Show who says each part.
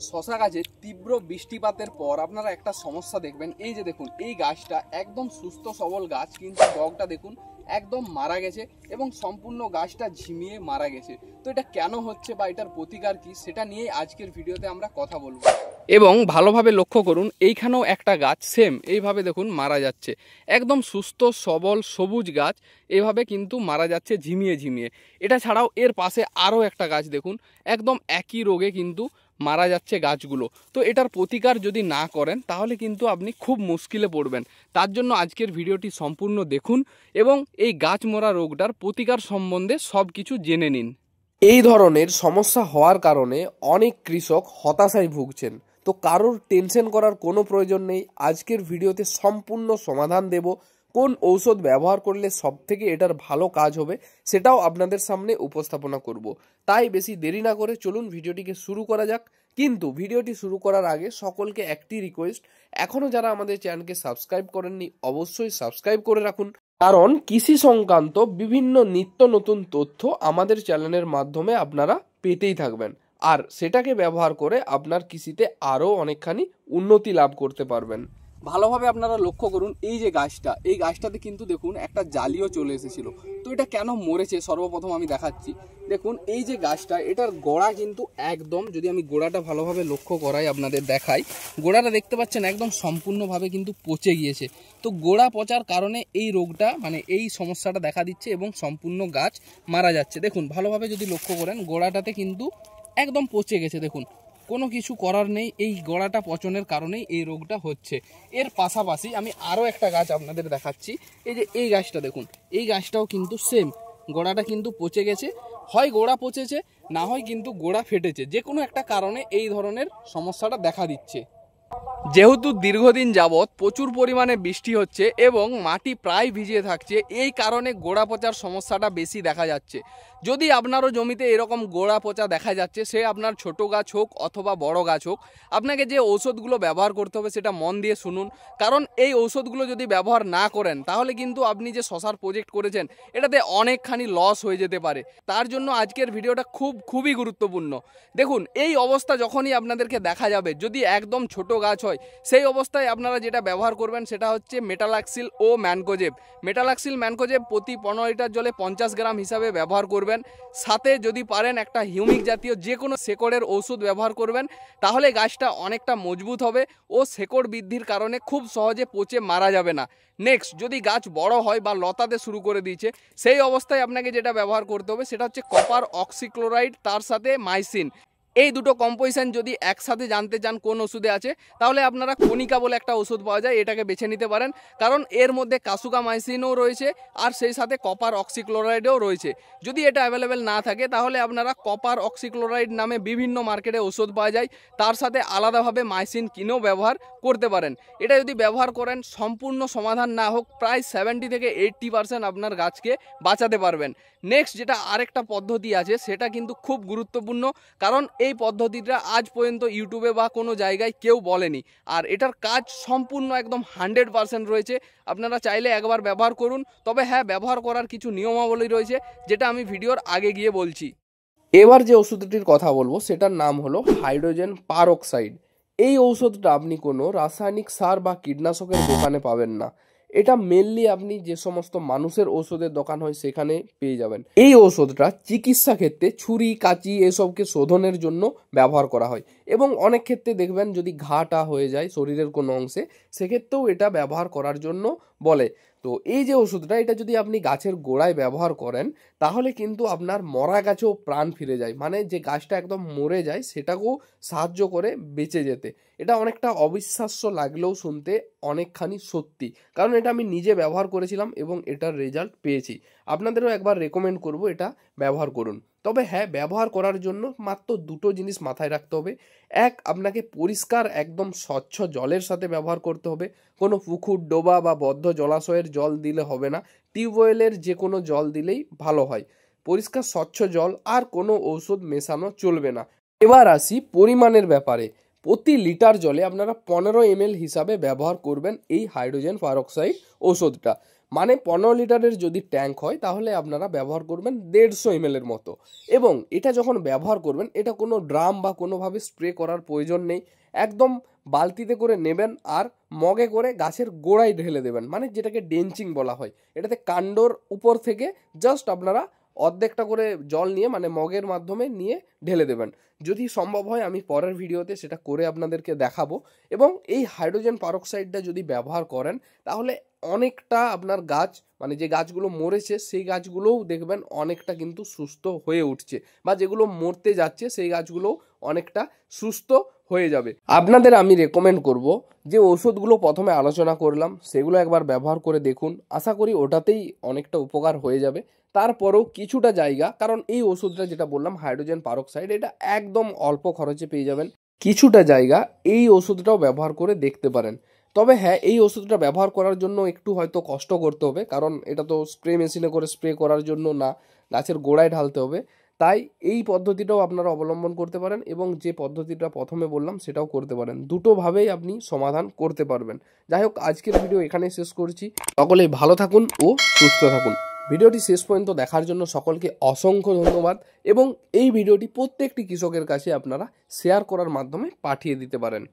Speaker 1: শশা গাছে তীব্র বৃষ্টিপাতের পর আপনারা একটা সমস্যা দেখবেন। এই যে দেখুন, এই গাছটা একদম সুস্থ সবল গাছ, কিন্তু ডগটা দেখুন একদম মারা গেছে এবং সম্পূর্ণ গাছটা ঝিমিয়ে মারা গেছে। তো এটা কেন হচ্ছে বা এটার প্রতিকার কি, সেটা নিয়েই আজকের ভিডিওতে আমরা কথা বলবো। এবং ভালোভাবে লক্ষ্য করুন, এইখানেও একটা গাছ সেম এইভাবে দেখুন মারা যাচ্ছে। একদম সুস্থ সবল সবুজ গাছ এভাবে কিন্তু মারা যাচ্ছে ঝিমিয়ে ঝিমিয়ে। এটা ছাড়াও এর পাশে আরও একটা গাছ দেখুন, একদম একই রোগে কিন্তু মারা যাচ্ছে গাছগুলো। তো এটার প্রতিকার যদি না করেন তাহলে কিন্তু আপনি খুব মুশকিলে পড়বেন। তার জন্য আজকের ভিডিওটি সম্পূর্ণ দেখুন এবং এই গাছ মরা রোগটার প্রতিকার সম্বন্ধে সব কিছু জেনে নিন।
Speaker 2: এই ধরনের সমস্যা হওয়ার কারণে অনেক কৃষক হতাশায় ভুগছেন। তো কারোর টেনশন করার কোনো প্রয়োজন নেই। আজকের ভিডিওতে সম্পূর্ণ সমাধান দেব। কোন ঔষধ ব্যবহার করলে সবথেকে এটার ভালো কাজ হবে সেটাও আপনাদের সামনে উপস্থাপনা করব। তাই বেশি দেরি না করে চলুন ভিডিওটিকে শুরু করা যাক। কিন্তু ভিডিওটি শুরু করার আগে সকলকে একটি রিকোয়েস্ট, এখনও যারা আমাদের চ্যানেলকে সাবস্ক্রাইব করেননি অবশ্যই সাবস্ক্রাইব করে রাখুন, কারণ কৃষি সংক্রান্ত বিভিন্ন নিত্য নতুন তথ্য আমাদের চ্যানেলের মাধ্যমে আপনারা পেতেই থাকবেন, আর সেটাকে ব্যবহার করে আপনার কৃষিতে আরও অনেকখানি উন্নতি লাভ করতে পারবেন।
Speaker 1: ভালোভাবে আপনারা লক্ষ্য করুন, এই যে গাছটা, এই গাছটাতে কিন্তু দেখুন একটা জালিও চলে এসেছিল। তো এটা কেন মরেছে সর্বপ্রথম আমি দেখাচ্ছি। দেখুন এই যে গাছটা, এটার গোড়া কিন্তু একদম, যদি আমি গোড়াটা ভালোভাবে লক্ষ্য করাই আপনাদের দেখাই, গোড়াটা দেখতে পাচ্ছেন একদম সম্পূর্ণভাবে কিন্তু পচে গিয়েছে। তো গোড়া পচার কারণে এই রোগটা মানে এই সমস্যাটা দেখা দিচ্ছে এবং সম্পূর্ণ গাছ মারা যাচ্ছে। দেখুন ভালোভাবে যদি লক্ষ্য করেন, গোড়াটাতে কিন্তু একদম পচে গেছে। দেখুন কোনো কিছু করার নেই, এই গোড়াটা পচনের কারণেই এই রোগটা হচ্ছে। এর পাশাপাশি আমি আরও একটা গাছ আপনাদের দেখাচ্ছি। এই যে এই গাছটা দেখুন, এই গাছটাও কিন্তু সেম, গোড়াটা কিন্তু পচে গেছে। হয় গোড়া পচেছে, না হয় কিন্তু গোড়া ফেটেছে। যে কোনো একটা কারণে এই ধরনের সমস্যাটা দেখা দিচ্ছে। যেহেতু দীর্ঘদিন যাবৎ প্রচুর পরিমাণে বৃষ্টি হচ্ছে এবং মাটি প্রায় ভিজিয়ে থাকছে, এই কারণে গোড়া পচার সমস্যাটা বেশি দেখা যাচ্ছে। যদি আপনারও জমিতে এরকম গোড়া পচা দেখা যাচ্ছে, সে আপনার ছোট গাছ হোক অথবা বড় গাছ হোক, আপনাকে যে ঔষধগুলো ব্যবহার করতে হবে সেটা মন দিয়ে শুনুন। কারণ এই ঔষধগুলো যদি ব্যবহার না করেন তাহলে কিন্তু আপনি যে শশার প্রজেক্ট করেছেন এটাতে অনেকখানি লস হয়ে যেতে পারে। তার জন্য আজকের ভিডিওটা খুবই গুরুত্বপূর্ণ। দেখুন এই অবস্থা যখনই আপনাদেরকে দেখা যাবে, যদি একদম ছোট গাছ হয়, সেই অবস্থায় আপনারা যেটা ব্যবহার করবেন সেটা হচ্ছে মেটালাক্সিল ও ম্যানকোজেব। মেটালাক্সিল ম্যানকোজেব প্রতি 15 লিটার জলে 50 গ্রাম হিসাবে ব্যবহার করবেন। সাথে যদি পারেন একটা হিউমিক জাতীয় যে কোনো শেকড়ের ওষুধ ব্যবহার করবেন, তাহলে গাছটা অনেকটা মজবুত হবে ও শেকড় বৃদ্ধির কারণে খুব সহজে পচে মারা যাবে না। নেক্সট, যদি গাছ বড় হয় বা লতাতে শুরু করে দিয়েছে, সেই অবস্থায় আপনাকে যেটা ব্যবহার করতে হবে সেটা হচ্ছে কপার অক্সিক্লোরাইড, তার সাথে মাইসিন। এই দুটো কম্পোজিশন যদি একসাথে জানতে চান কোন ওষুধে আছে, তাহলে আপনারা কণিকা বলে একটা ওষুধ পাওয়া যায়, এটাকে বেছে নিতে পারেন। কারণ এর মধ্যে কাসুকামাইসিনও রয়েছে আর সেই সাথে কপার অক্সিক্লোরাইডও রয়েছে। যদি এটা অ্যাভেলেবেল না থাকে তাহলে আপনারা কপার অক্সিক্লোরাইড নামে বিভিন্ন মার্কেটে ওষুধ পাওয়া যায়, তার সাথে আলাদাভাবে মাইসিন কিনেও ব্যবহার করতে পারেন। এটা যদি ব্যবহার করেন, সম্পূর্ণ সমাধান না হোক প্রায় 70 থেকে 80% আপনার গাছকে বাঁচাতে পারবেন। নেক্সট, যেটা আরেকটা পদ্ধতি আছে সেটা কিন্তু খুব গুরুত্বপূর্ণ, কারণ এই পদ্ধতিটা আজ পর্যন্ত ইউটিউবে বা কোনো জায়গায় কেউ বলেনি, আর এটার কাজ সম্পূর্ণ একদম 100% রয়েছে। আপনারা চাইলে একবার ব্যবহার করুন, তবে হ্যাঁ, ব্যবহার করার কিছু নিয়মাবলী রয়েছে যেটা আমি ভিডিওর আগে গিয়ে বলছি।
Speaker 2: এবার যে ওষুধটির কথা বলবো সেটার নাম হলো হাইড্রোজেন পারঅক্সাইড। এই ঔষধটা আপনি কোনো রাসায়নিক সার বা কীটনাশকের দোকানে পাবেন না। এটা মেনলি আপনি যে সমস্ত মানুষের ঔষধের দোকান হয় সেখানে পেয়ে যাবেন। এই ঔষধটা চিকিৎসা ক্ষেত্রে ছুরি কাঁচি এসবকে শোধনের জন্য ব্যবহার করা হয়, এবং অনেক ক্ষেত্রে দেখবেন যদি ঘাটা হয়ে যায় শরীরের কোনো অংশে, সেক্ষেত্রেও এটা ব্যবহার করার জন্য বলে। তো এই যে ওষুধটা, এটা যদি আপনি গাছের গোড়ায় ব্যবহার করেন তাহলে কিন্তু আপনার মরা গাছেও প্রাণ ফিরে যায়, মানে যে গাছটা একদম মরে যায় সেটাকেও সাহায্য করে বেঁচে যেতে। এটা অনেকটা অবিশ্বাস্য লাগলেও শুনতে অনেকখানি সত্যি, কারণ এটা আমি নিজে ব্যবহার করেছিলাম এবং এটার রেজাল্ট পেয়েছি। আপনাদেরও একবার রেকমেন্ড করব এটা ব্যবহার করুন। তবে হ্যাঁ, ব্যবহার করার জন্য মাত্র দুটো জিনিস মাথায় রাখতে হবে। এক, আপনাকে পরিষ্কার একদম স্বচ্ছ জলের সাথে ব্যবহার করতে হবে। কোনো পুকুর, ডোবা বা বদ্ধ জলাশয়ের জল দিলে হবে না, টিউবওয়েলের যে কোনো জল দিলেই ভালো হয়। পরিষ্কার স্বচ্ছ জল, আর কোনো ঔষধ মেশানো চলবে না। এবার আসি পরিমাণের ব্যাপারে। প্রতি লিটার জলে আপনারা 15 ml হিসাবে ব্যবহার করবেন এই হাইড্রোজেন পারঅক্সাইড ওষুধটা। মানে 15 লিটারের যদি ট্যাঙ্ক হয় তাহলে আপনারা ব্যবহার করবেন 150 ml এর মতো। এবং এটা যখন ব্যবহার করবেন এটা কোনো ড্রাম বা কোনোভাবে স্প্রে করার প্রয়োজন নেই, একদম বালতিতে করে নেবেন আর মগে করে গাছের গোড়ায় ঢেলে দেবেন, মানে যেটাকে ডেঞ্চিং বলা হয়। এটাতে কাণ্ডর উপর থেকে জাস্ট আপনারা অর্ধেকটা করে জল নিয়ে মানে মগের মাধ্যমে নিয়ে ঢেলে দেবেন। যদি সম্ভব হয় আমি পরের ভিডিওতে সেটা করে আপনাদেরকে দেখাবো। এবং এই হাইড্রোজেন পারক্সাইডটা যদি ব্যবহার করেন তাহলে অনেকটা আপনার গাছ মানে যে গাছগুলো মরেছে সেই গাছগুলোও দেখবেন অনেকটা কিন্তু সুস্থ হয়ে উঠছে, বা যেগুলো মরতে যাচ্ছে সেই গাছগুলোও অনেকটা সুস্থ হয়ে যাবে। আপনাদের আমি রেকমেন্ড করব যে ওষুধগুলো প্রথমে আলোচনা করলাম সেগুলো একবার ব্যবহার করে দেখুন, আশা করি ওটাতেই অনেকটা উপকার হয়ে যাবে। তারপরেও কিছুটা জায়গা, কারণ এই ওষুধটা যেটা বললাম হাইড্রোজেন পারক্সাইড এটা একদম অল্প খরচে পেয়ে যাবেন, কিছুটা জায়গা এই ওষুধটাও ব্যবহার করে দেখতে পারেন। তবে হ্যাঁ, এই ওষুধটা ব্যবহার করার জন্য একটু হয়তো কষ্ট করতে হবে, কারণ এটা তো স্প্রে মেশিনে করে স্প্রে করার জন্য না, গাছের গোড়ায় ঢালতে হবে। তাই এই পদ্ধতিটাও আপনারা অবলম্বন করতে পারেন এবং যে পদ্ধতিটা প্রথমে বললাম সেটাও করতে পারেন, দুটোভাবেই আপনি সমাধান করতে পারবেন। যাই হোক, আজকের ভিডিও এখানেই শেষ করছি। সকলেই ভালো থাকুন ও সুস্থ থাকুন। ভিডিওটি শেষ পর্যন্ত দেখার জন্য সকলকে অসংখ্য ধন্যবাদ। এবং এই ভিডিওটি প্রত্যেকটি কৃষকের কাছে আপনারা শেয়ার করার মাধ্যমে পাঠিয়ে দিতে পারেন।